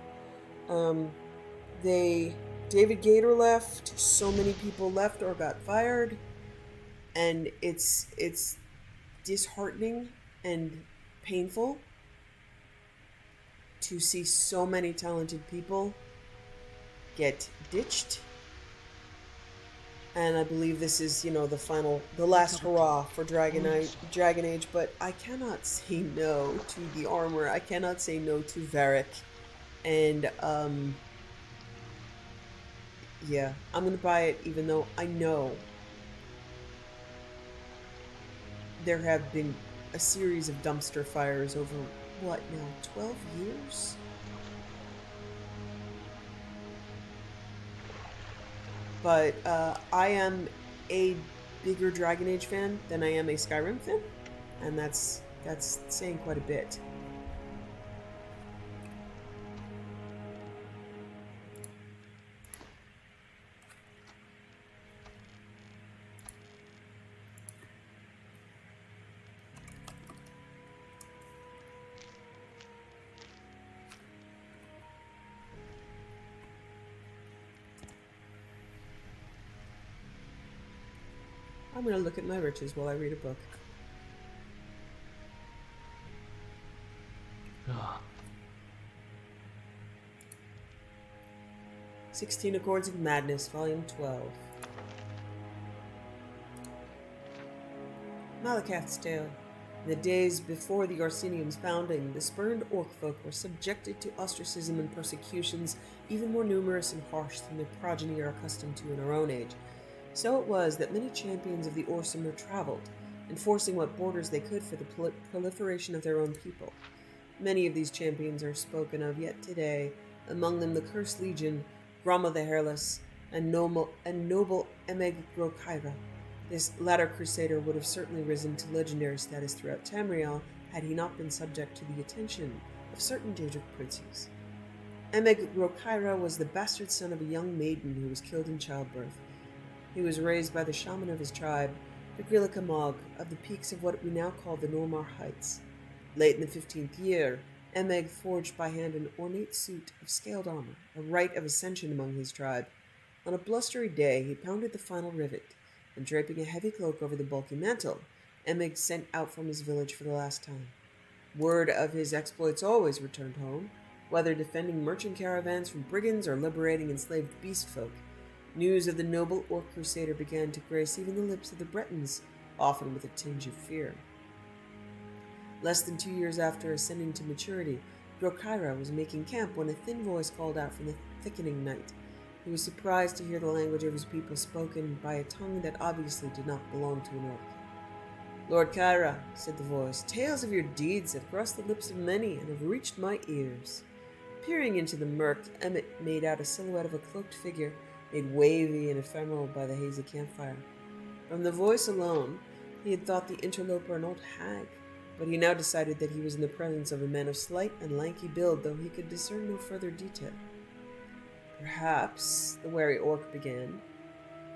Speaker 1: David Gator left, so many people left or got fired, and it's disheartening and painful to see so many talented people get ditched. And I believe this is, the last hurrah for Dragon Age, but I cannot say no to the armor. I cannot say no to Varric. And, yeah, I'm gonna buy it, even though I know there have been a series of dumpster fires over, 12 years? But I am a bigger Dragon Age fan than I am a Skyrim fan, and that's saying quite a bit. I'm going to look at my riches while I read a book.
Speaker 5: Ah.
Speaker 1: 16 Accords of Madness, Volume 12. Malakath's Tale. In the days before the Orsinium's founding, the spurned orc folk were subjected to ostracism and persecutions even more numerous and harsh than their progeny are accustomed to in our own age. So it was that many champions of the Orsimer traveled, enforcing what borders they could for the proliferation of their own people. Many of these champions are spoken of yet today, among them the Cursed Legion, Grama the Hairless, and noble Emeg Grokaira. This latter crusader would have certainly risen to legendary status throughout Tamriel had he not been subject to the attention of certain Daedric princes. Emeg Grokaira was the bastard son of a young maiden who was killed in childbirth. He was raised by the shaman of his tribe, the Grillica Mog, of the peaks of what we now call the Normar Heights. Late in the 15th year, Emeg forged by hand an ornate suit of scaled armor, a rite of ascension among his tribe. On a blustery day, he pounded the final rivet, and draping a heavy cloak over the bulky mantle, Emeg set out from his village for the last time. Word of his exploits always returned home, whether defending merchant caravans from brigands or liberating enslaved beast folk. News of the noble orc crusader began to grace even the lips of the Bretons, often with a tinge of fear. Less than 2 years after ascending to maturity, Grokaira was making camp when a thin voice called out from the thickening night. He was surprised to hear the language of his people spoken by a tongue that obviously did not belong to an orc. "Lord Kyra," said the voice, "tales of your deeds have crossed the lips of many and have reached my ears." Peering into the murk, Emmett made out a silhouette of a cloaked figure, made wavy and ephemeral by the hazy campfire. From the voice alone, he had thought the interloper an old hag, but he now decided that he was in the presence of a man of slight and lanky build, though he could discern no further detail. "Perhaps," the wary orc began,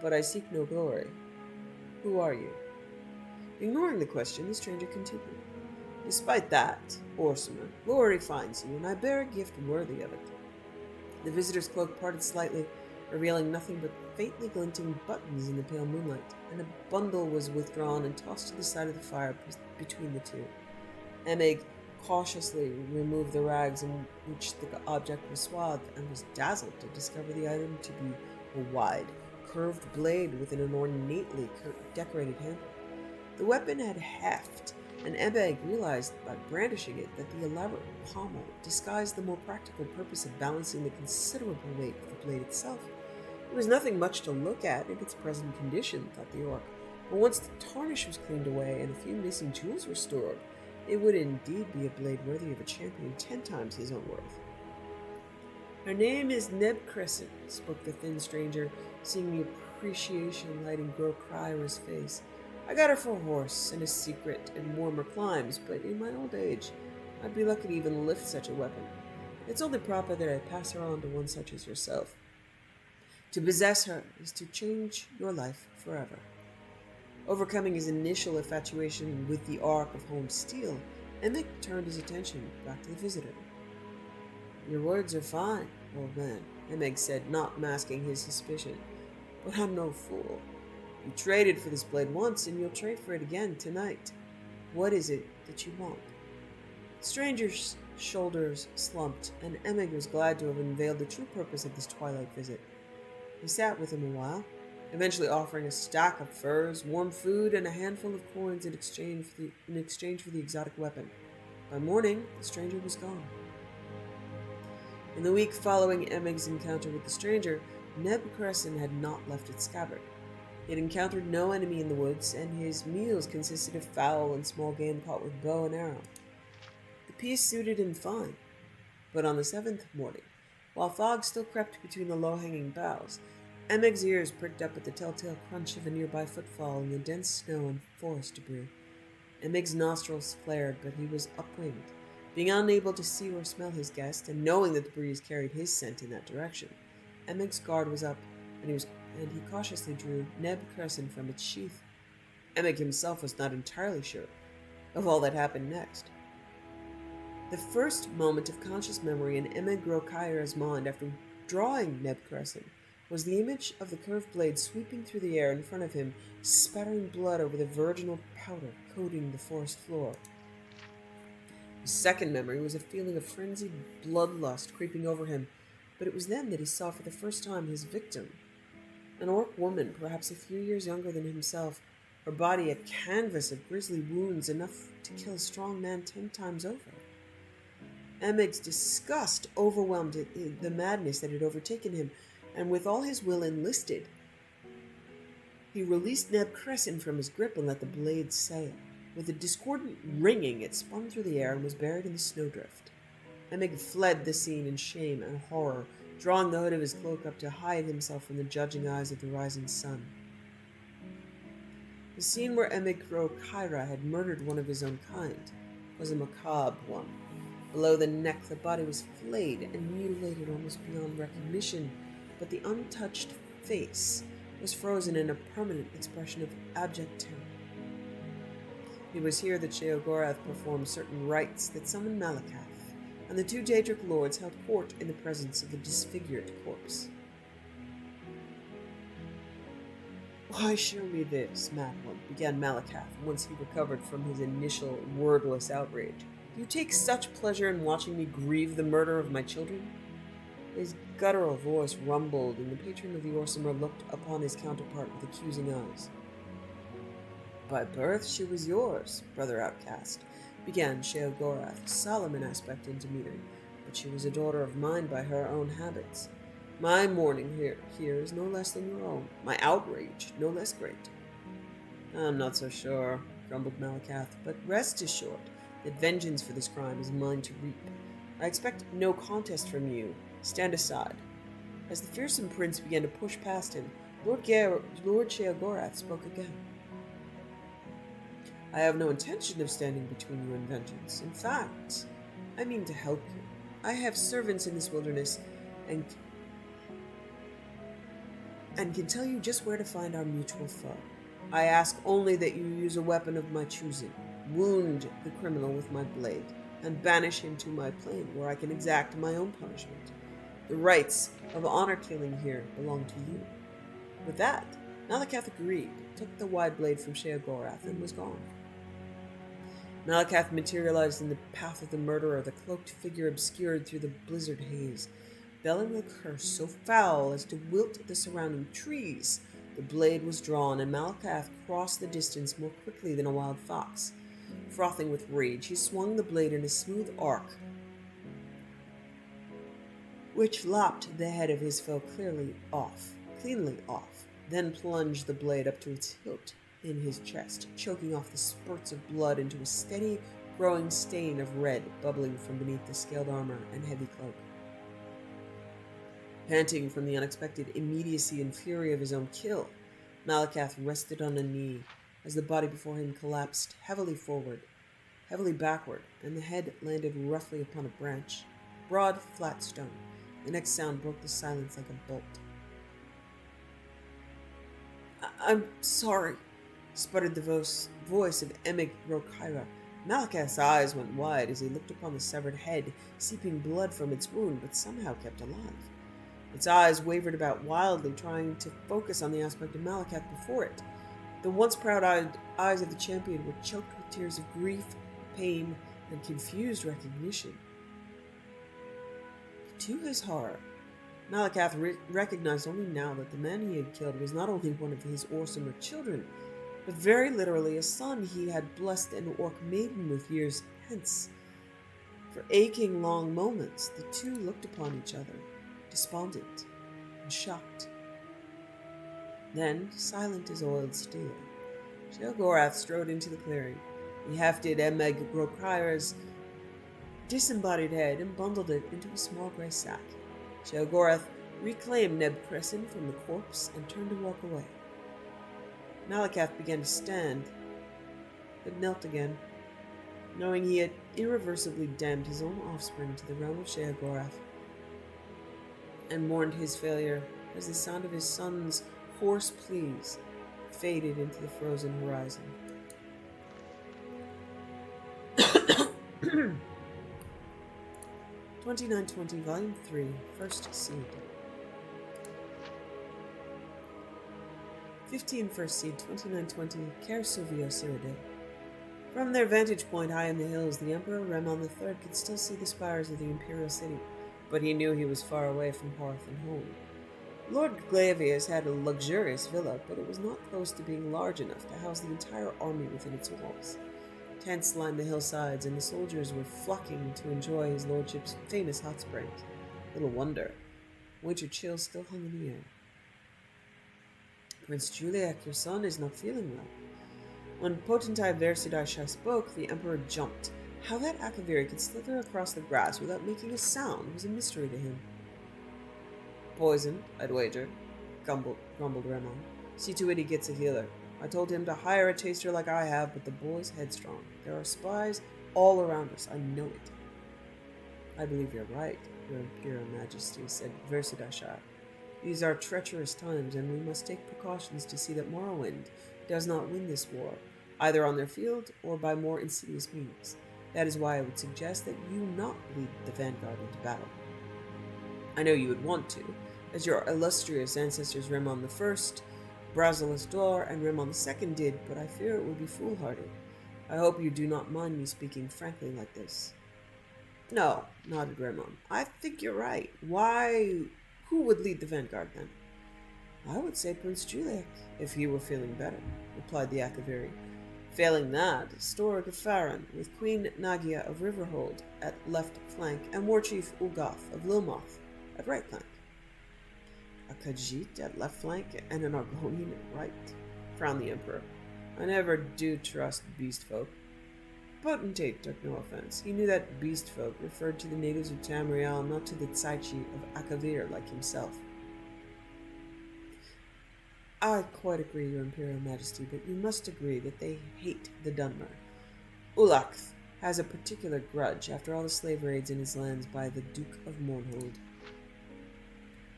Speaker 1: "but I seek no glory. Who are you?" Ignoring the question, the stranger continued. "Despite that, Orsimer, glory finds you, and I bear a gift worthy of it." The visitor's cloak parted slightly, revealing nothing but faintly glinting buttons in the pale moonlight, and a bundle was withdrawn and tossed to the side of the fire between the two. Emeg cautiously removed the rags in which the object was swathed, and was dazzled to discover the item to be a wide, curved blade with an ornately decorated handle. The weapon had heft, and Emeg realized by brandishing it that the elaborate pommel disguised the more practical purpose of balancing the considerable weight of the blade itself. It was nothing much to look at in its present condition, thought the orc, but once the tarnish was cleaned away and a few missing jewels restored, it would indeed be a blade worthy of a champion 10 times his own worth. "Her name is Neb Crescent," spoke the thin stranger, seeing the appreciation lighting Grokaira's face. "I got her for a horse and a secret in warmer climes, but in my old age, I'd be lucky to even lift such a weapon. It's only proper that I pass her on to one such as yourself. To possess her is to change your life forever." Overcoming his initial infatuation with the Ark of Home Steel, Emmett turned his attention back to the visitor. "Your words are fine, old man," Emmett said, not masking his suspicion. "But I'm no fool. You traded for this blade once, and you'll trade for it again tonight. What is it that you want?" The stranger's shoulders slumped, and Emmett was glad to have unveiled the true purpose of this twilight visit. He sat with him a while, eventually offering a stack of furs, warm food, and a handful of coins in exchange for the exotic weapon. By morning, the stranger was gone. In the week following Emmeg's encounter with the stranger, Neb Crescent had not left its scabbard. He had encountered no enemy in the woods, and his meals consisted of fowl and small game caught with bow and arrow. The peace suited him fine, but on the 7th morning, while fog still crept between the low-hanging boughs, Emmeg's ears pricked up at the telltale crunch of a nearby footfall in the dense snow and forest debris. Emmeg's nostrils flared, but he was upwinged, being unable to see or smell his guest, and knowing that the breeze carried his scent in that direction. Emmeg's guard was up, and he cautiously drew Neb Crescent from its sheath. Emmeg himself was not entirely sure of all that happened next. The first moment of conscious memory in Emmeg Rokaira's mind after drawing Neb Crescent was the image of the curved blade sweeping through the air in front of him, spattering blood over the virginal powder coating the forest floor. His second memory was a feeling of frenzied bloodlust creeping over him, but it was then that he saw for the first time his victim. An orc woman, perhaps a few years younger than himself, her body a canvas of grisly wounds enough to kill a strong man 10 times over. Emmeg's disgust overwhelmed the madness that had overtaken him, and with all his will enlisted, he released Neb Crescent from his grip and let the blade sail. With a discordant ringing, it spun through the air and was buried in the snowdrift. Emmeg fled the scene in shame and horror, drawing the hood of his cloak up to hide himself from the judging eyes of the rising sun. The scene where Emmeg Rokaira had murdered one of his own kind was a macabre one. Below the neck, the body was flayed and mutilated almost beyond recognition, but the untouched face was frozen in a permanent expression of abject terror. It was here that Sheogorath performed certain rites that summoned Malakath, and the 2 Daedric lords held court in the presence of the disfigured corpse. "Why show me this, mad one?" began Malakath once he recovered from his initial wordless outrage. "Do you take such pleasure in watching me grieve the murder of my children?" His guttural voice rumbled, and the patron of the Orsimer looked upon his counterpart with accusing eyes. "By birth she was yours, brother outcast," began Sheogorath, solemn in aspect and demeanor, "but she was a daughter of mine by her own habits. My mourning here is no less than your own, my outrage no less great." "I'm not so sure," grumbled Malakath, "but rest assured that vengeance for this crime is mine to reap. I expect no contest from you. Stand aside." As the fearsome prince began to push past him, Lord Sheogorath spoke again. "I have no intention of standing between you and vengeance. In fact, I mean to help you. I have servants in this wilderness and can tell you just where to find our mutual foe. I ask only that you use a weapon of my choosing, wound the criminal with my blade, and banish him to my plane where I can exact my own punishment. The rights of honor killing here belong to you." With that, Malakath agreed, took the wide blade from Sheogorath, and was gone. Malakath materialized in the path of the murderer, the cloaked figure obscured through the blizzard haze. Belling a curse so foul as to wilt the surrounding trees, the blade was drawn, and Malakath crossed the distance more quickly than a wild fox. Frothing with rage, he swung the blade in a smooth arc, which lopped the head of his foe cleanly off, then plunged the blade up to its hilt in his chest, choking off the spurts of blood into a steady, growing stain of red bubbling from beneath the scaled armor and heavy cloak. Panting from the unexpected immediacy and fury of his own kill, Malakath rested on a knee as the body before him collapsed heavily backward, and the head landed roughly upon a branch. Broad, flat stone. The next sound broke the silence like a bolt. "I'm sorry," sputtered the voice of Emig Rokaira. Malakath's eyes went wide as he looked upon the severed head, seeping blood from its wound, but somehow kept alive. Its eyes wavered about wildly, trying to focus on the aspect of Malakath before it. The once proud-eyed eyes of the champion were choked with tears of grief, pain, and confused recognition. To his horror, Malakath recognized only now that the man he had killed was not only one of his Orsimer children, but very literally a son he had blessed an orc maiden with years hence. For aching long moments, the two looked upon each other, despondent and shocked. Then, silent as oiled steel, Sheogorath strode into the clearing. He hefted Emeg Rokaira's disembodied head and bundled it into a small grey sack. Sheogorath reclaimed Neb Crescent from the corpse and turned to walk away. Malakath began to stand, but knelt again, knowing he had irreversibly damned his own offspring to the realm of Sheogorath, and mourned his failure as the sound of his son's hoarse pleas faded into the frozen horizon. 2920, Volume 3, First Seed. 15 First Seed, 2920, Ker Sovio Cyrodiil. From their vantage point high in the hills, the Emperor Remon III could still see the spires of the Imperial City, but he knew he was far away from hearth and home. Lord Glavius had a luxurious villa, but it was not close to being large enough to house the entire army within its walls. Tents lined the hillsides, and the soldiers were flocking to enjoy his lordship's famous hot springs. Little wonder. Winter chills still hung in the air. Prince Juliak, your son, is not feeling well. When Potentai Versidashai spoke, the Emperor jumped. How that Akaviri could slither across the grass without making a sound was a mystery to him. Poisoned, I'd wager, grumbled Remon. See to it he gets a healer. I told him to hire a taster like I have, but the boy's headstrong. There are spies all around us. I know it. I believe you're right, Your Imperial Majesty, said Versidashai. These are treacherous times, and we must take precautions to see that Morrowind does not win this war, either on their field or by more insidious means. That is why I would suggest that you not lead the vanguard into battle. I know you would want to, as your illustrious ancestors Remon I, Brazilis Dor, and Remon II did, but I fear it would be foolhardy. I hope you do not mind me speaking frankly like this. No, nodded Remon. I think you're right. Why? Who would lead the vanguard then? I would say Prince Juliak, if he were feeling better, replied the Akaviri. Failing that, Stora Gafaran, with Queen Nagia of Riverhold at left flank, and War Chief Ulgoth of Lilmoth at right flank. A Khajiit at left flank and an Argonian at right, frowned the Emperor. I never do trust beast folk. Potentate took no offense. He knew that beast folk referred to the natives of Tamriel, not to the Tsaichi of Akavir like himself. I quite agree, Your Imperial Majesty, but you must agree that they hate the Dunmer. Ulakth has a particular grudge after all the slave raids in his lands by the Duke of Mournhold.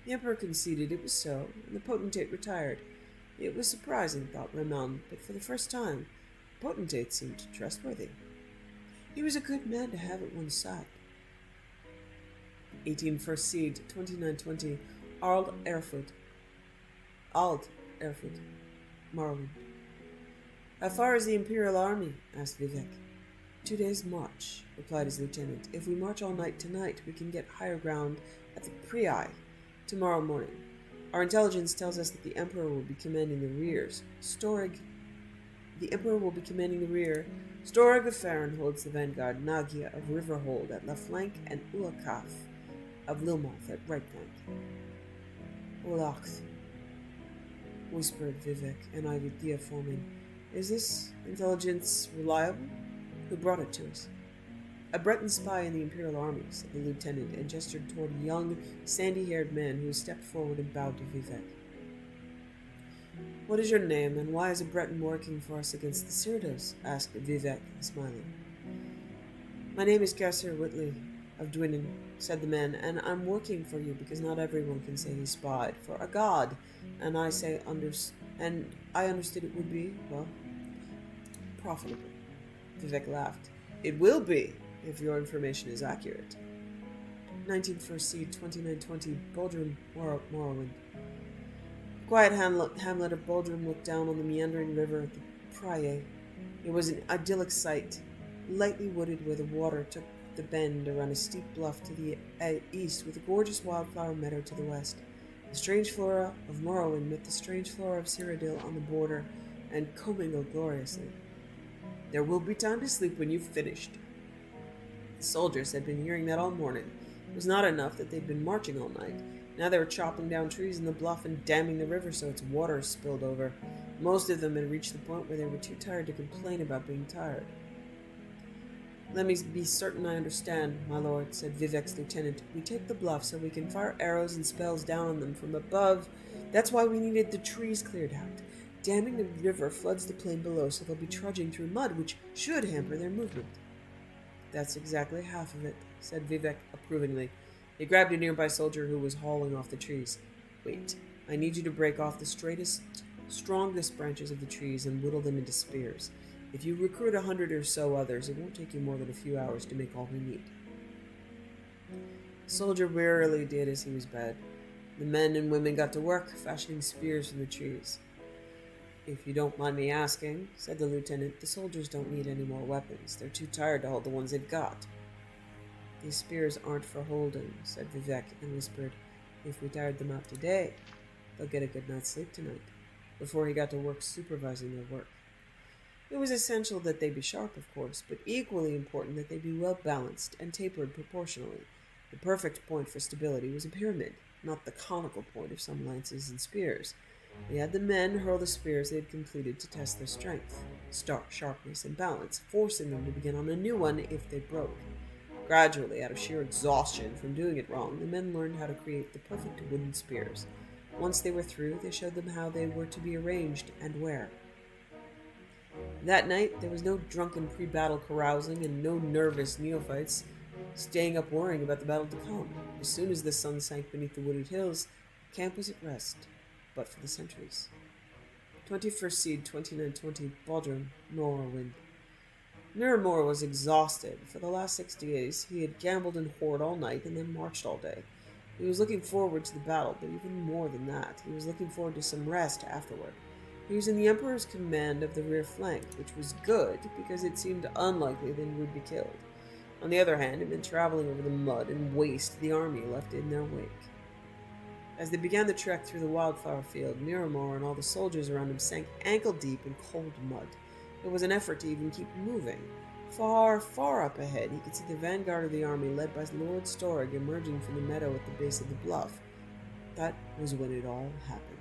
Speaker 1: The Emperor conceded it was so, and the potentate retired. It was surprising, thought Remon, but for the first time, the potentate seemed trustworthy. He was a good man to have at one's side. 18 First Seed, 2920, Ald Erfurt, Morrowind. How far is the Imperial Army? Asked Vivek. 2 days' march, replied his lieutenant. If we march all night tonight, we can get higher ground at the Priai tomorrow morning. Our intelligence tells us that the Emperor will be commanding the rears. The Emperor will be commanding the rear. Stora Gafaran holds the vanguard, Nagia of Riverhold at left flank, and Ulakath of Lilmoth at right flank. Ulakth, whispered Vivek, an idea forming. Is this intelligence reliable? Who brought it to us? A Breton spy in the Imperial army, said the lieutenant, and gestured toward a young, sandy-haired man who stepped forward and bowed to Vivek. What is your name, and why is a Breton working for us against the Cyrdos? Asked Vivek, smiling. My name is Cassir Whitley of Dwinnen, said the man, and I'm working for you because not everyone can say he spied for a god, and I understood it would be, well, profitable. Vivek laughed. It will be, if your information is accurate. 19 First Seed, 2920, Bodrum, Morrowind. The quiet hamlet of Bodrum looked down on the meandering river at the Praye. It was an idyllic sight, lightly wooded where the water took the bend around a steep bluff to the east with a gorgeous wildflower meadow to the west. The strange flora of Morrowind met the strange flora of Cyrodiil on the border and commingled gloriously. There will be time to sleep when you've finished. The soldiers had been hearing that all morning. It was not enough that they'd been marching all night. Now they were chopping down trees in the bluff and damming the river so its water spilled over. Most of them had reached the point where they were too tired to complain about being tired. Let me be certain I understand, my lord, said Vivek's lieutenant. We take the bluff so we can fire arrows and spells down on them from above. That's why we needed the trees cleared out. Damming the river floods the plain below, so they'll be trudging through mud, which should hamper their movement. That's exactly half of it, said Vivek approvingly. He grabbed a nearby soldier who was hauling off the trees. Wait, I need you to break off the straightest, strongest branches of the trees and whittle them into spears. If you recruit 100 or so others, it won't take you more than a few hours to make all we need. The soldier wearily did as he was bid. The men and women got to work, fashioning spears from the trees. If you don't mind me asking, said the lieutenant, the soldiers don't need any more weapons. They're too tired to hold the ones they've got. These spears aren't for holding, said Vivek, and whispered, if we tired them out today, they'll get a good night's sleep tonight, before he got to work supervising their work. It was essential that they be sharp, of course, but equally important that they be well balanced and tapered proportionally. The perfect point for stability was a pyramid, not the conical point of some lances and spears. They had the men hurl the spears they had completed to test their strength, sharpness, and balance, forcing them to begin on a new one if they broke. Gradually, out of sheer exhaustion from doing it wrong, the men learned how to create the perfect wooden spears. Once they were through, they showed them how they were to be arranged and where. That night, there was no drunken pre-battle carousing and no nervous neophytes staying up worrying about the battle to come. As soon as the sun sank beneath the wooded hills, the camp was at rest, but for the sentries. 21st Seed, 2920, Bodrum, Morrowind. Miramor was exhausted. For the last 6 days, he had gambled and whored all night and then marched all day. He was looking forward to the battle, but even more than that, he was looking forward to some rest afterward. He was in the Emperor's command of the rear flank, which was good because it seemed unlikely that he would be killed. On the other hand, it meant traveling over the mud and waste the army left in their wake. As they began the trek through the wildflower field, Miramor and all the soldiers around him sank ankle-deep in cold mud. It was an effort to even keep moving. Far, far up ahead, he could see the vanguard of the army led by Lord Storrig emerging from the meadow at the base of the bluff. That was when it all happened.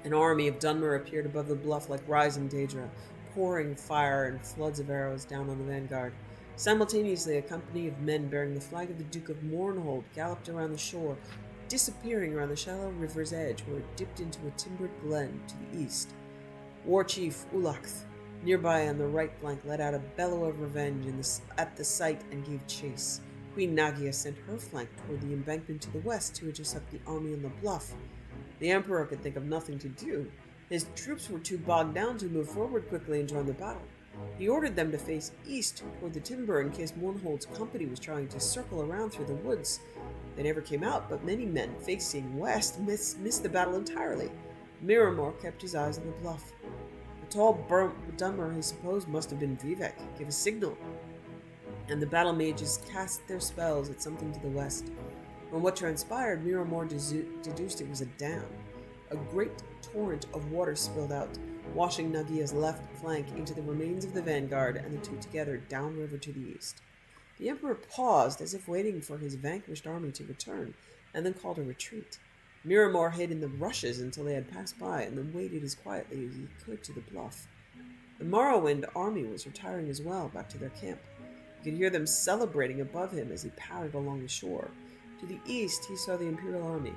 Speaker 1: An army of Dunmer appeared above the bluff like rising Daedra, pouring fire and floods of arrows down on the vanguard. Simultaneously, a company of men bearing the flag of the Duke of Mournhold galloped around the shore, disappearing around the shallow river's edge where it dipped into a timbered glen to the east. War Chief Ulachth, nearby on the right flank, let out a bellow of revenge at the sight and gave chase. Queen Nagia sent her flank toward the embankment to the west to intercept the army on the bluff. The Emperor could think of nothing to do. His troops were too bogged down to move forward quickly and join the battle. He ordered them to face east toward the timber in case Mournhold's company was trying to circle around through the woods. They never came out, but many men facing west missed the battle entirely. Miramor kept his eyes on the bluff. The tall Dunmer he supposed must have been Vivek, gave a signal, and the battle mages cast their spells at something to the west. From what transpired, Miramor deduced it was a dam. A great torrent of water spilled out, washing Nagia's left flank into the remains of the vanguard and the two together downriver to the east. The Emperor paused as if waiting for his vanquished army to return, and then called a retreat. Miramor hid in the rushes until they had passed by, and then waited as quietly as he could to the bluff. The Morrowind army was retiring as well, back to their camp. He could hear them celebrating above him as he padded along the shore. To the east, he saw the Imperial army.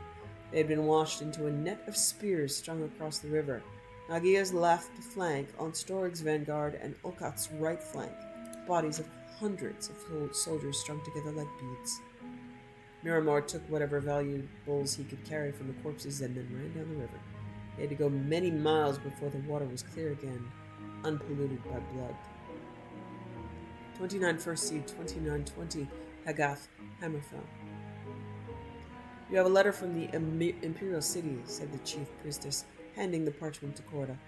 Speaker 1: They had been washed into a net of spears strung across the river. Nagia's left flank on Storig's vanguard and Olcot's right flank, bodies of hundreds of soldiers strung together like beads. Miramor took whatever valuables he could carry from the corpses and then ran down the river. They had to go many miles before the water was clear again. unpolluted by blood. 29 First Seed, 2920 Hagath, Hammerfell. You have a letter from the Imperial City, said the chief priestess, handing the parchment to Corda.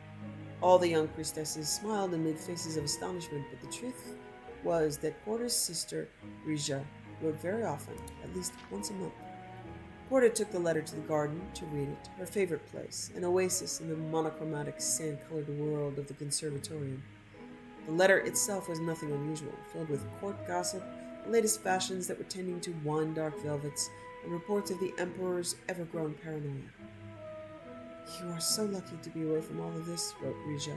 Speaker 1: All the young priestesses smiled amid faces of astonishment, but the truth was that Corda's sister, Rija, wrote very often, at least once a month. Corda took the letter to the garden to read it, her favorite place, an oasis in the monochromatic, sand-colored world of the conservatorium. The letter itself was nothing unusual, filled with court gossip, the latest fashions that were tending to wine-dark velvets, and reports of the Emperor's ever-growing paranoia. You are so lucky to be away from all of this, wrote Rija.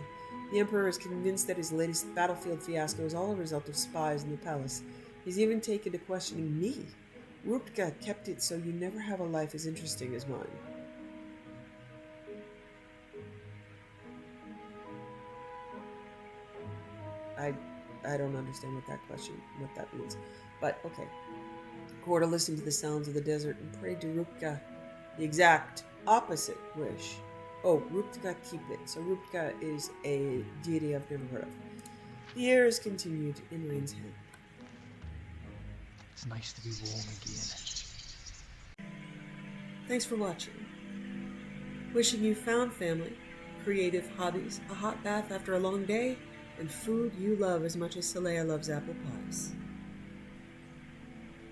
Speaker 1: The Emperor is convinced that his latest battlefield fiasco is all a result of spies in the palace. He's even taken to questioning me. Rupka kept it so you never have a life as interesting as mine. I don't understand what that means. But okay. Corda listened to the sounds of the desert and prayed to Rupka the exact opposite wish. Oh, Rupka keep it. So Rupka is a deity I've never heard of. The years continued in Rain's hand.
Speaker 5: It's nice to be warm again.
Speaker 1: Thanks for watching. Wishing you found family, creative hobbies, a hot bath after a long day, and food you love as much as Saleya loves apple pies.